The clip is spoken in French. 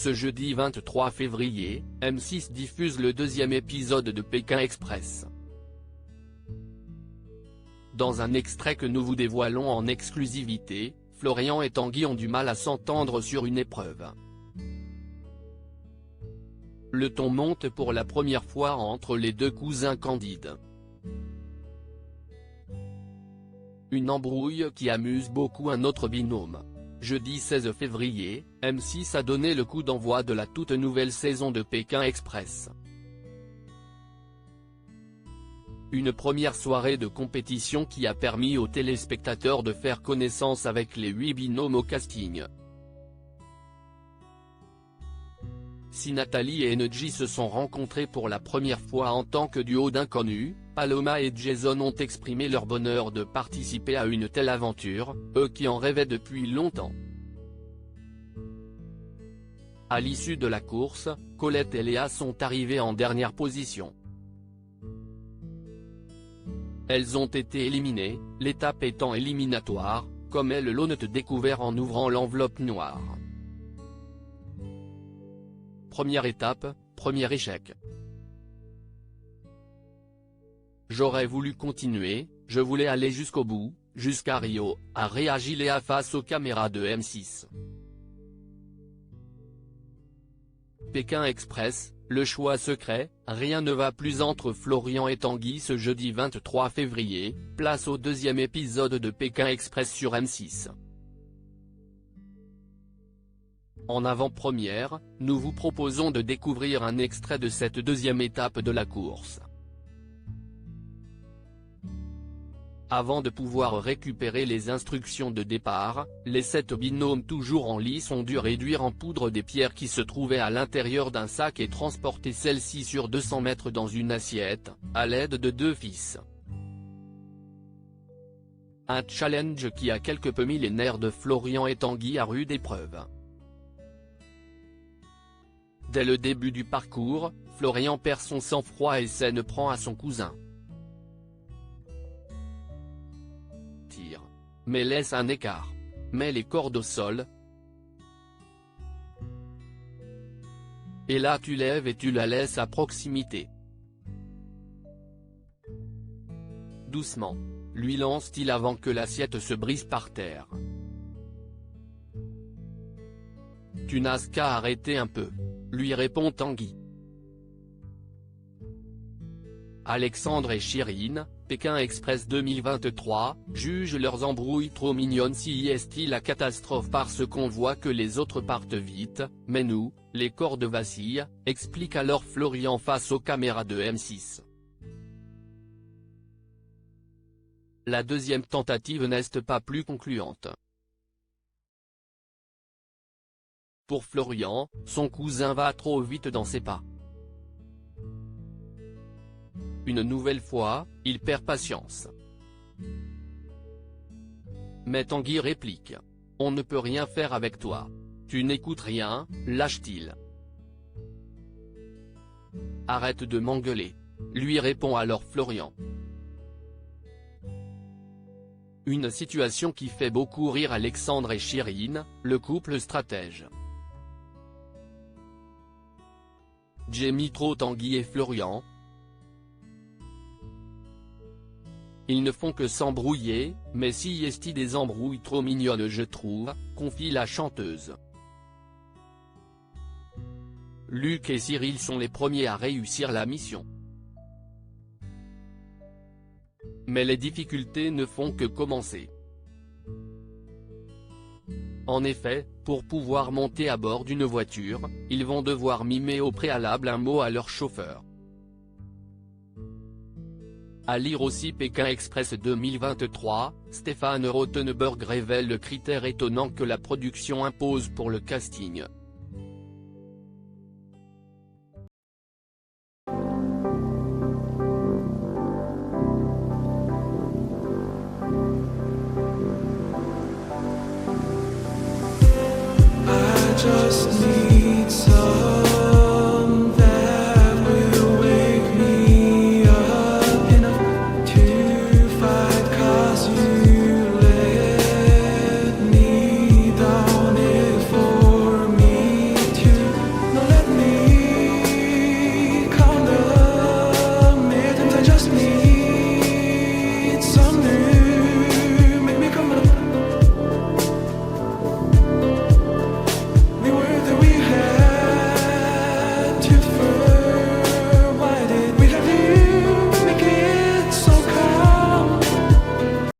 Ce jeudi 23 février, M6 diffuse le deuxième épisode de Pékin Express. Dans un extrait que nous vous dévoilons en exclusivité, Florian et Tanguy ont du mal à s'entendre sur une épreuve. Le ton monte pour la première fois entre les deux cousins candides. Une embrouille qui amuse beaucoup un autre binôme. Jeudi 16 février, M6 a donné le coup d'envoi de la toute nouvelle saison de Pékin Express. Une première soirée de compétition qui a permis aux téléspectateurs de faire connaissance avec les 8 binômes au casting. Si Nathalie et Enedji se sont rencontrés pour la première fois en tant que duo d'inconnus, Paloma et Jason ont exprimé leur bonheur de participer à une telle aventure, eux qui en rêvaient depuis longtemps. À l'issue de la course, Colette et Léa sont arrivées en dernière position. Elles ont été éliminées, l'étape étant éliminatoire, comme elles l'ont découvert en ouvrant l'enveloppe noire. Première étape, premier échec. J'aurais voulu continuer, je voulais aller jusqu'au bout, jusqu'à Rio, a réagi Léa face aux caméras de M6. Pékin Express, le choix secret, rien ne va plus entre Florian et Tanguy ce jeudi 23 février, place au deuxième épisode de Pékin Express sur M6. En avant-première, nous vous proposons de découvrir un extrait de cette deuxième étape de la course. Avant de pouvoir récupérer les instructions de départ, les 7 binômes toujours en lice ont dû réduire en poudre des pierres qui se trouvaient à l'intérieur d'un sac et transporter celles-ci sur 200 mètres dans une assiette, à l'aide de 2 fils. Un challenge qui a quelque peu mis les nerfs de Florian et Tanguy à rude épreuve. Dès le début du parcours, Florian perd son sang-froid et s'en prend à son cousin. Tire. Mais laisse un écart. Met les cordes au sol. Et là tu lèves et tu la laisses à proximité. Doucement. Lui lance-t-il avant que l'assiette se brise par terre. Tu n'as qu'à arrêter un peu. Lui répond Tanguy. Alexandre et Chirine, Pékin Express 2023, jugent leurs embrouilles trop mignonnes. Si est-il la catastrophe parce qu'on voit que les autres partent vite, mais nous, les cordes vacillent, explique alors Florian face aux caméras de M6. La deuxième tentative n'est pas plus concluante. Pour Florian, son cousin va trop vite dans ses pas. Une nouvelle fois, il perd patience. Mais Tanguy réplique. On ne peut rien faire avec toi. Tu n'écoutes rien, lâche-t-il. Arrête de m'engueuler. Lui répond alors Florian. Une situation qui fait beaucoup rire Alexandre et Chirine, le couple stratège. J'aime trop Tanguy et Florian. Ils ne font que s'embrouiller, mais si est des embrouilles trop mignonnes je trouve, confie la chanteuse. Luc et Cyril sont les premiers à réussir la mission. Mais les difficultés ne font que commencer. En effet, pour pouvoir monter à bord d'une voiture, ils vont devoir mimer au préalable un mot à leur chauffeur. À lire aussi Pékin Express 2023, Stéphane Rothenberg révèle le critère étonnant que la production impose pour le casting.